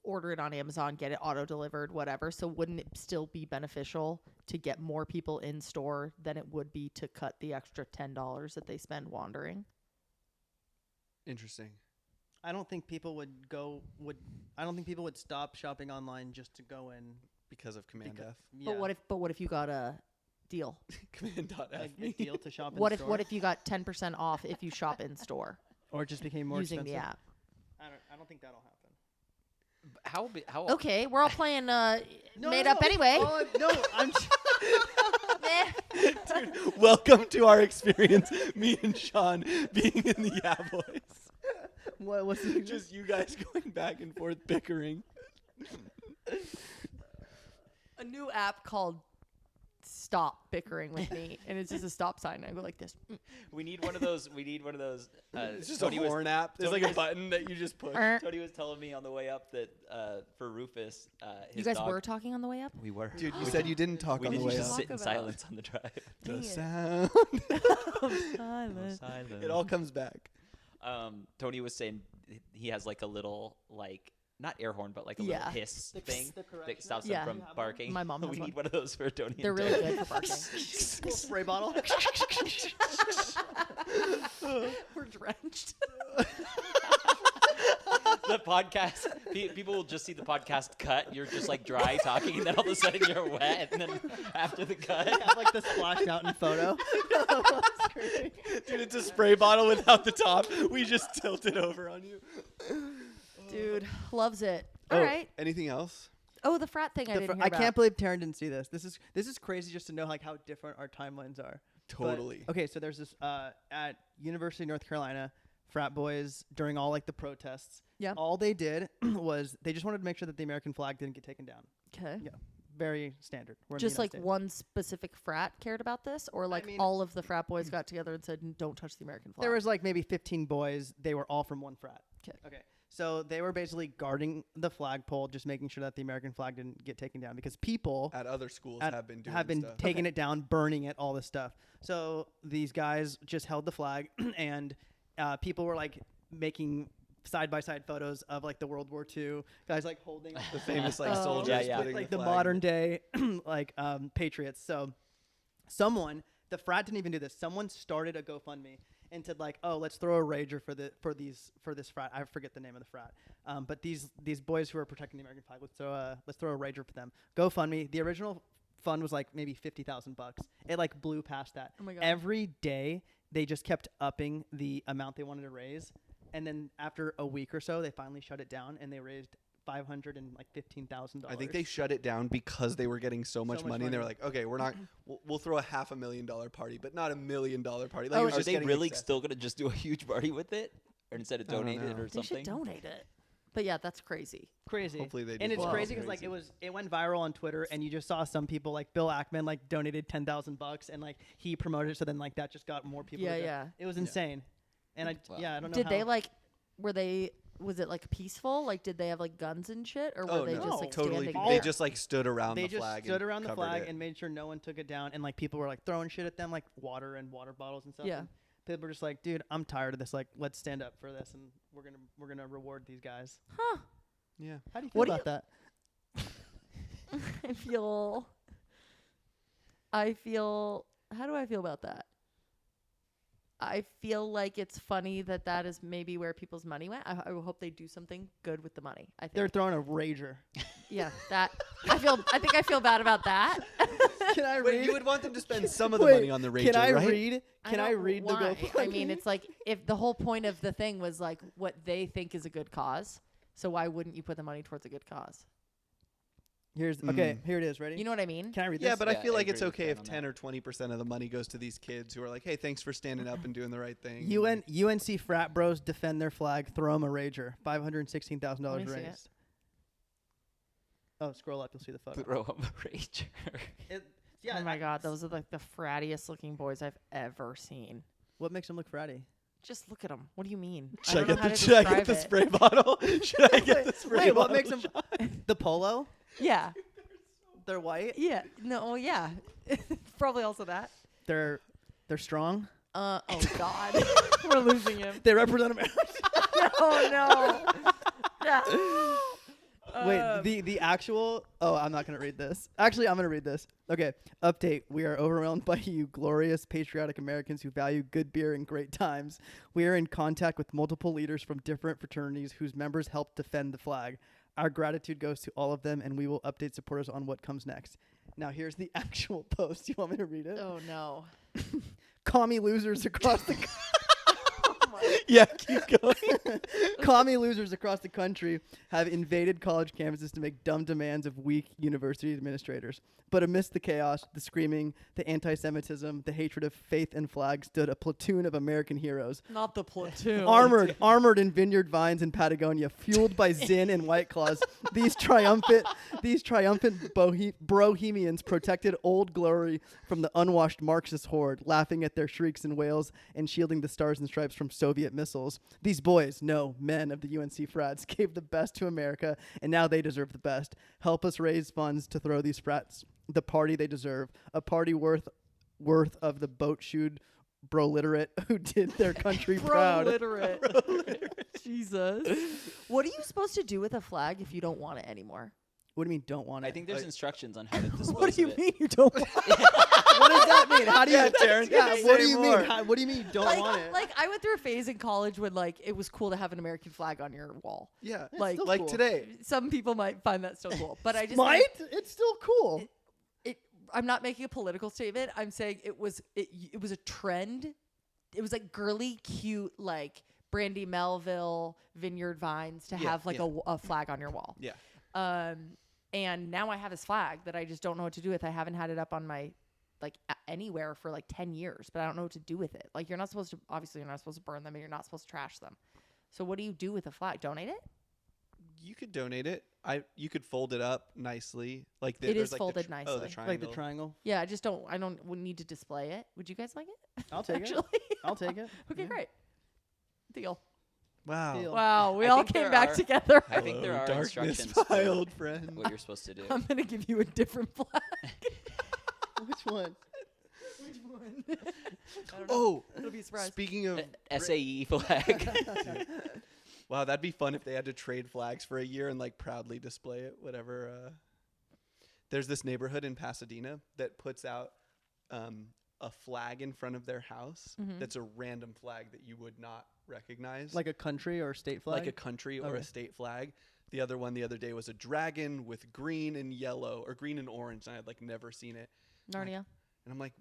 order it on Amazon, get it auto delivered, whatever. So wouldn't it still be beneficial to get more people in store than it would be to cut the extra $10 that they spend wandering? Interesting. I don't think people would stop shopping online just to go in. Because of Command F. Yeah. But what if you got a deal? Command.f. a deal to shop in What store? if you got 10% off if you shop in store Or it just became more using expensive? the app? I don't think that'll happen. How Okay, we're all playing No, made no, up anyway. Oh, no, I'm Eh. Welcome to our experience, me and Sean being in the Yeah Boys. what's the Just you guys going back and forth bickering. A new app called Stop Bickering With Me, and it's just a stop sign. I go like this. we need one of those. It's just Tony a was- horn app. There's Tony like a was- button that you just push. Tony was telling me on the way up that for Rufus, his You guys dog, were talking on the way up? We were. Dude, you said you didn't talk we on the didn't way just up. sit in Talk about. silence on the drive. The Dang it. sound. Silent. Silence. It all comes back. Tony was saying he has like a little like not air horn but like a Yeah. little hiss The thing correction. that stops Yeah. him from barking. My mom has we one. need one of those for Tony. They're and really Taryn. good for barking. little spray bottle? We're drenched. The podcast, people will just see the podcast cut. You're just like dry talking, and then all of a sudden you're wet, and then after the cut, have like the splashed out in photo. Dude, it's a spray bottle without the top. We just tilt it over on you. Dude, loves it. All right. Anything else? Oh, the frat thing I didn't hear I about. can't believe Taryn didn't see this. This is crazy just to know like how different our timelines are. But- Totally. okay, so there's this at University of North Carolina, frat boys during all like the protests. Yeah. All they did was they just wanted to make sure that the American flag didn't get taken down. Okay. Yeah. Very standard. We're in the Just United like States. one specific frat cared about this, or like mean- all of the frat boys got together and said, "Don't touch the American flag." There was like maybe 15 boys. They were all from one frat. 'Kay. Okay. So they were basically guarding the flagpole, just making sure that the American flag didn't get taken down because people At other schools have been doing stuff. taking it down, burning it, all this stuff. So these guys just held the flag, and people were like making side-by-side photos of like the World War II guys like holding The famous like Oh. soldiers Yeah. putting like the flag. modern day like patriots. So the frat didn't even do this. Someone started a GoFundMe and said like, oh, let's throw a rager for this frat. I forget the name of the frat. But these boys who are protecting the American flag, let's throw a rager for them. GoFundMe. The original fund was like maybe $50,000. It like blew past that. Oh my God. Every day they just kept upping the amount they wanted to raise, and then after a week or so, they finally shut it down and they raised $515,000. I think they shut it down because they were getting so much money, and they were money. like, okay, we're not. We'll throw a $500,000 party, but not $1 million party. Like, Oh, it was Are just they getting really excessive. still gonna just do a huge party with it, or instead of I don't donate it know. or They something? should donate it. But yeah, that's crazy. Crazy. Hopefully they And do. it's Wow. crazy because like it went viral on Twitter, and you just saw some people like Bill Ackman like donated $10,000, and like he promoted it, so then like that just got more people. Yeah, to do it. yeah. It was insane, and Wow. I don't know. Did how. they like? Was it like peaceful? Like, did they have like guns and shit, or were Oh they no, just like totally. standing They there? just like stood around They the just flag. stood and around the covered flag it. and made sure no one took it down, and like people were like throwing shit at them, like water and water bottles and stuff. Yeah. And people were just like, dude, I'm tired of this. Like, let's stand up for this, and we're gonna reward these guys. Huh? Yeah. How do you feel What do about that? I feel. How do I feel about that? I feel like it's funny that is maybe where people's money went. I hope they do something good with the money. I think. They're throwing a rager. Yeah, that I think I feel bad about that. Can I Wait, read? you would want them to spend some of the Wait, money on the Ranger, Can I right? read? Can I don't read the why. GoFundMe? I mean, it's like if the whole point of the thing was like what they think is a good cause. So why wouldn't you put the money towards a good cause? Here it is. Ready? You know what I mean? Can I read Yeah, this? but I Yeah, feel I like it's agree with okay Dan if on 10 or 20% of the money goes to these kids who are like, hey, thanks for standing up and doing the right thing. UNC frat bros defend their flag. Throw them a rager. $516,000 Let me see raised. Oh, scroll up. You'll see the photo. Throw up a rager. Oh my god, those are like the frattiest looking boys I've ever seen. What makes them look fratty? Just look at them. What do you mean? Should I don't know get how the, to should I get describe the it. spray bottle? Should I get the spray Wait, bottle? what makes them? The polo? Yeah, They're white. yeah. No, yeah. Probably also that. They're strong. Oh god, we're losing him. They represent America. Oh no. Yeah. Wait, the actual. Oh, I'm not gonna read this. Actually, I'm gonna read this. Okay. Update: we are overwhelmed by you, glorious patriotic Americans who value good beer and great times. We are in contact with multiple leaders from different fraternities whose members help defend the flag. Our gratitude goes to all of them, and we will update supporters on what comes next. Now, here's the actual post. You want me to read it? Oh no. Commie losers across the Yeah, keep going. commie losers across the country have invaded college campuses to make dumb demands of weak university administrators. But amidst the chaos, the screaming, the anti-Semitism, the hatred of faith and flag stood a platoon of American heroes. Not the platoon. Armored in vineyard vines in Patagonia, fueled by Zin and White Claws, these triumphant Bohemians protected Old Glory from the unwashed Marxist horde, laughing at their shrieks and wails and shielding the stars and stripes from Soviet missiles. These boys, no, men of the UNC frats, gave the best to America, and now they deserve the best. Help us raise funds to throw these frats the party they deserve, a party worth of the boat-shoed bro-literate who did their country proud. Literate. Jesus. What are you supposed to do with a flag if you don't want it anymore? What do you mean don't want it? I think there's instructions on how to dispose What do you of it. mean you don't want it? What does that mean? How do you, Taryn, yeah, say what do you more. mean? What do you mean you don't want it? Like I went through a phase in college when like it was cool to have an American flag on your wall. Yeah, Like- still like cool. today. Some people might find that still cool, but I just Might? think It's still cool. I'm not making a political statement. I'm saying it was a trend. It was like girly, cute, like Brandy Melville, Vineyard Vines to Yeah, have like yeah. a flag on your wall. Yeah. And now I have this flag that I just don't know what to do with. I haven't had it up on my anywhere for like 10 years, but I don't know what to do with it. Like you're not supposed to burn them and you're not supposed to trash them. So what do you do with a flag? Donate it? You could donate it. You could fold it up nicely. Like It there's is like folded Oh, nicely. the Like triangle. Like the triangle. Yeah, I wouldn't need to display it. Would you guys like it? I'll take it. Actually. I'll take it. Okay, Yeah. great. Deal. Wow. Deal. Wow, we I all think came there back are- together. I think there Hello, are darkness, instructions my for old friend. what you're supposed to do. I'm gonna give you a different flag. Which one? Which one? I don't know. Oh, It'll be a surprise. speaking of SAE flag. wow, that'd be fun if they had to trade flags for a year and like proudly display it. Whatever. There's this neighborhood in Pasadena that puts out a flag in front of their house that's a random flag that you would not recognize, Like a country or state flag? like a country or Okay. a state flag. The other one the other day was a dragon with green and yellow or green and orange, and I had like never seen it. Narnia. And I'm like,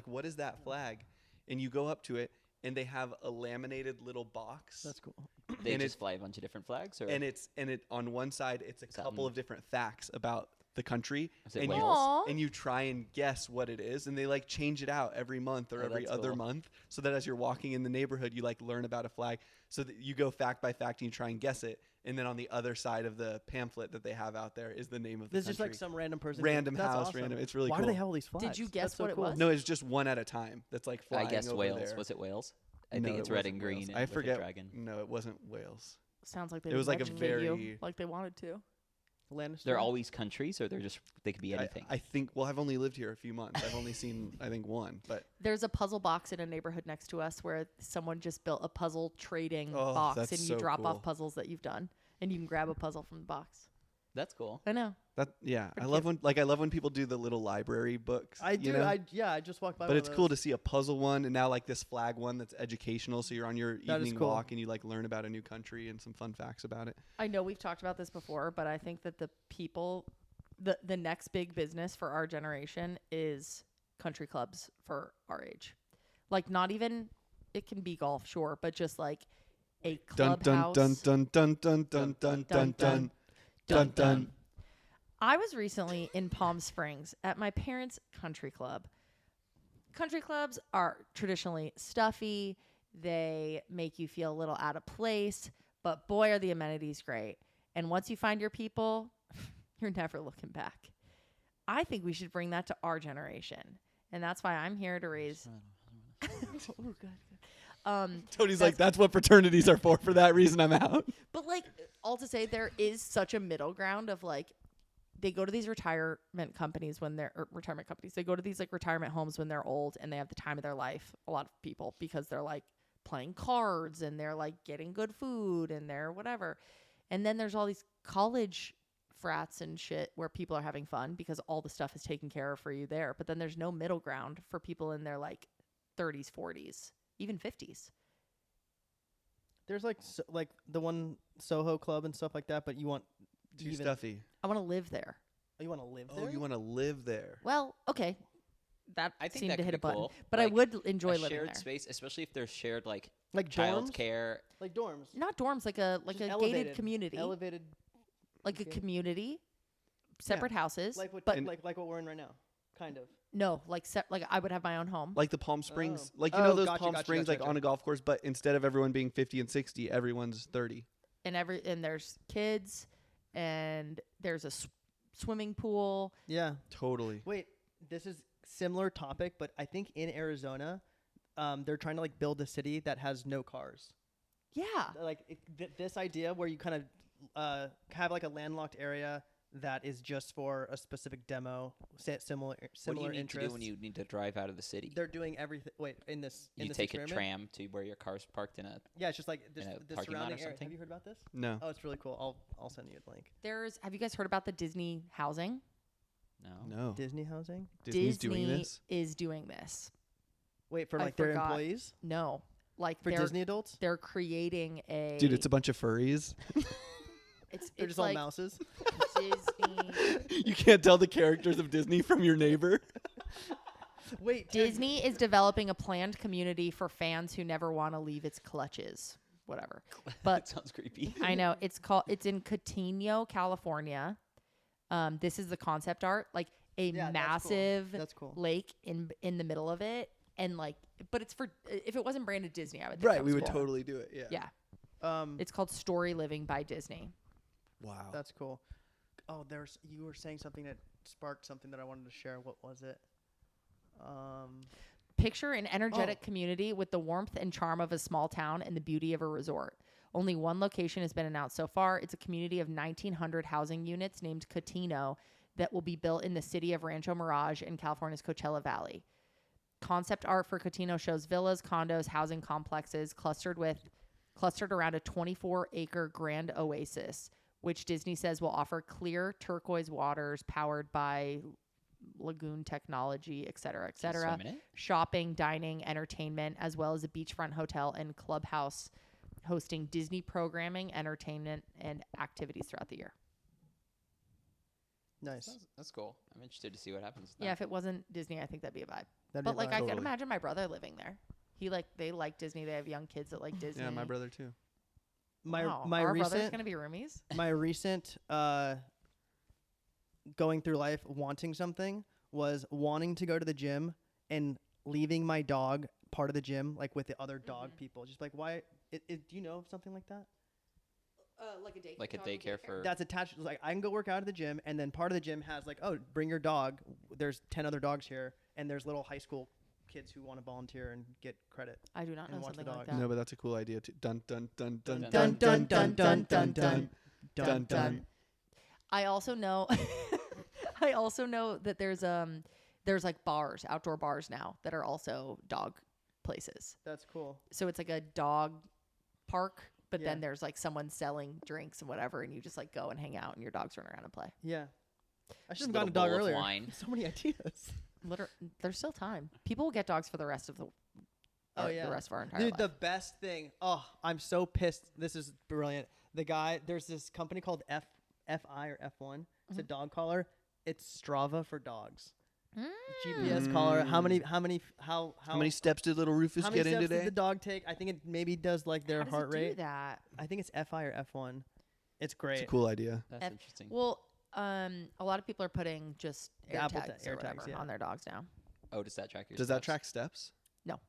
what is that flag? And you go up to it, and they have a laminated little box. That's cool. They And just it- fly a bunch of different flags, or and it on one side it's a couple Something. of different facts about the country, Is it and Wales? Aw. you try and guess what it is, and they like change it out every month or Oh, every that's other cool. month, so that as you're walking in the neighborhood you like learn about a flag, so that you go fact by fact and you try and guess it, and then on the other side of the pamphlet that they have out there is the name of the There's country. just like some random person. Random That's house, awesome. random. It's really Why cool. do they have all these flags? Did you guess That's so what it cool. was? No, it's just one at a time. That's like flying I guessed over Wales. there. Was it Wales? I No, think it it's red wasn't and green. Wales. And I with a forget. dragon. No, it wasn't Wales. Sounds like they It was didn't like a educate you very- like they wanted to. Lannister? They're always countries, or they could be anything. I think. Well, I've only lived here a few months. I've only seen I think one, but There's a puzzle box in a neighborhood next to us where someone just built a puzzle trading Oh, box, that's and you so drop cool. off puzzles that you've done, and you can grab a puzzle from the box. That's cool. I know. that yeah, Pretty I love when people do the little library books. I do. You know? I just walked by. But it's cool to see a puzzle one, and now like this flag one that's educational. So you're on your That is evening cool. walk and you like learn about a new country and some fun facts about it. I know we've talked about this before, but I think that the next big business for our generation is country clubs for our age. Like not even, it can be golf, sure, but just like a Dun clubhouse. dun dun dun dun dun dun dun dun dun dun. I was recently in Palm Springs at my parents' country club. Country clubs are traditionally stuffy. They make you feel a little out of place, but boy, are the amenities great. And once you find your people, you're never looking back. I think we should bring that to our generation. And that's why I'm here to raise. Oh, good. Tony's like, that's what fraternities are for. For that reason, I'm out. But like, all to say, there is such a middle ground of like, they go to these retirement companies when they're retirement companies. They go to these like retirement homes when they're old and they have the time of their life. A lot of people, because they're like playing cards and they're like getting good food and they're whatever. And then there's all these college frats and shit where people are having fun because all the stuff is taken care of for you there. But then there's no middle ground for people in their like 30s, 40s, even 50s. There's like the one Soho club and stuff like that, but you want Too even- stuffy. I want to live there. you want to live Oh, there. you want to live there? Well, okay. That I think seemed that to could hit be a button. cool. But Like, I would enjoy a living shared there. space, especially if there's shared like like child dorms? care. Like dorms. Not dorms, like a Just gated elevated. community. Elevated. Like a okay. community. Separate houses. Like what? but like what we're in right now. Kind of. no, like like I would have my own home. Like the Palm Springs, Oh. like you know Oh, those gotcha, Palm gotcha, Springs, gotcha, like on a golf course, but instead of everyone being 50 and 60, everyone's 30. and there's kids and there's a swimming pool. Yeah. Totally. Wait, this is similar topic, but I think in Arizona, they're trying to like build a city that has no cars. Yeah. Like this idea where you kind of have like a landlocked area that is just for a specific demo, similar What do you need interests. to do when you need to drive out of the city? They're doing everything. Wait, in this You this take a experiment? tram to where your car's parked in a. Yeah, it's just like this, in a the parking lot or surrounding area. something? Have you heard about this? No. Oh, it's really cool. I'll send you a link. Have you guys heard about the Disney housing? No. No. Disney housing. Disney's Disney doing this. is doing this. Wait, for I like their forgot. employees? No. Like For they're Disney adults? they're creating a Dude, it's a bunch of furries. They're it's just all like mouses. Disney You can't tell the characters of Disney from your neighbor. Wait, Disney is developing a planned community for fans who never want to leave its clutches. Whatever. that But sounds creepy. I know it's in Cotinho, California. This is the concept art, like a Yeah, that's cool. massive That's cool. lake in the middle of it, and like, but it's for if it wasn't branded Disney, I would think Right, that we was would cool. totally do it. Yeah. Yeah, it's called Story Living by Disney. Wow. That's cool. Oh, you were saying something that sparked something that I wanted to share. What was it? Picture an energetic community with the warmth and charm of a small town and the beauty of a resort. Only one location has been announced so far. It's a community of 1,900 housing units named Cotino that will be built in the city of Rancho Mirage in California's Coachella Valley. Concept art for Cotino shows villas, condos, housing complexes clustered around a 24-acre grand oasis, which Disney says will offer clear turquoise waters powered by lagoon technology, et cetera, Swim in it? shopping, dining, entertainment, as well as a beachfront hotel and clubhouse hosting Disney programming, entertainment, and activities throughout the year. Nice. That's cool. I'm interested to see what happens with that. Yeah, if it wasn't Disney, I think that'd be a vibe. That'd But be like, vibe. I can Totally. imagine my brother living there. They like Disney. They have young kids that like Disney. Yeah, my brother too. Wow. my Our brother's recent gonna be roomies. my recent going through life wanting something was wanting to go to the gym and leaving my dog part of the gym, like with the other dog people. Just like, why? Do you know of something like that? Like a daycare for. That's attached. Like, I can go work out at the gym, and then part of the gym has like, oh, bring your dog. There's 10 other dogs here, and there's little high school kids who want to volunteer and get credit. I do not know and watch the something like dogs. that. No, but that's a cool idea too. Dun dun dun dun Dun dun dun dun dun dun dun dun. I also know that there's like bars, outdoor bars now that are also dog places. That's cool. So it's like a dog park, but Yeah. then there's like someone selling drinks and whatever, and you just like go and hang out and your dogs run around and play. Yeah. I should Just have a gotten a little dog bowl of earlier. wine. So many ideas. There's still time. People will get dogs for the rest of the Yeah. the rest of our entire Dude, life. the best thing. Oh, I'm so pissed. This is brilliant. The guy, there's this company called FI or F1. It's a dog collar. It's Strava for dogs. GPS collar. How many steps did little Rufus how many get in steps today? did the dog take? I think it maybe does like their How does heart it do rate. that? I think it's FI or F1. It's great. It's a cool idea. That's interesting. Well, a lot of people are putting just The air Apple tags, air or whatever tags, yeah. on their dogs now. Oh, does that track your Does that steps? track steps? No.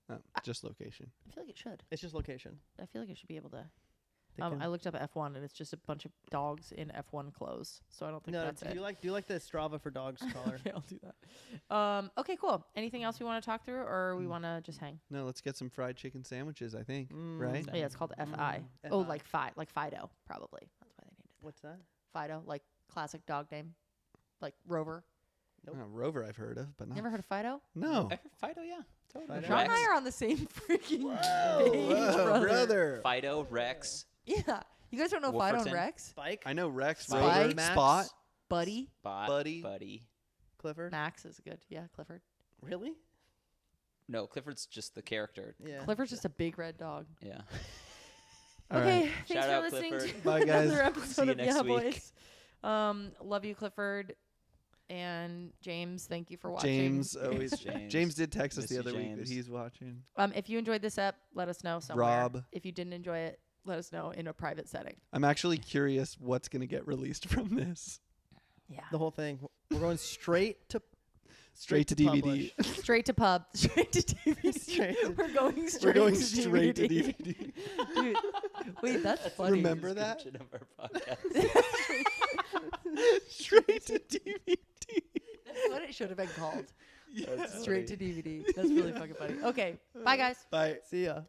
Oh, just location. I feel like it should. It's just location. I feel like it should be able to. They I can- looked up F1 and it's just a bunch of dogs in F1 clothes. So I don't think no, that's do it. you like the Strava for dogs collar? Okay, I'll do that. Okay, cool. Anything else we want to talk through, or we want to just hang? No, let's get some fried chicken sandwiches. I think, Mm. right? Oh, yeah, it's called FI. Mm, Oh, FI. like Fido, probably. That's why they named it. What's that? Fido, like classic dog name, like Rover. Nope. Rover, I've heard of, but not. Never heard of Fido? No. I heard Fido, yeah. Totally. Fido. Sean and I Rex. are on the same freaking Whoa, page, brother. Fido, Rex, Yeah, you guys don't know Fido and Wolferton. Rex? Spike? I know Rex, Spike. Rover, Max? Spot. Buddy, Buddy. Clifford? Max is good. Yeah, Clifford. Really? No, Clifford's just the character. Yeah. Clifford's just a big red dog. Yeah. All Okay, right. thanks Shout for out, listening Clifford. to Bye, guys. another episode See you of next Yeah week. Boys. Love you, Clifford. And James, thank you for watching. James always. James. James did text us Miss the you, other week that James. he's watching. If you enjoyed this ep, let us know somewhere. Rob. If you didn't enjoy it, let us know in a private setting. I'm actually curious what's gonna get released from this. Yeah. The whole thing. We're going straight to Straight to DVD. publish. Straight to pub. Straight to DVD. Straight to- We're going straight, We're going to, straight to DVD. DVD. Dude, wait, that's funny. Remember that? Description of our podcast. Straight to DVD. That's what it should have been called. Yeah. Straight to DVD. That's really fucking funny. Okay, bye guys. Bye. See ya.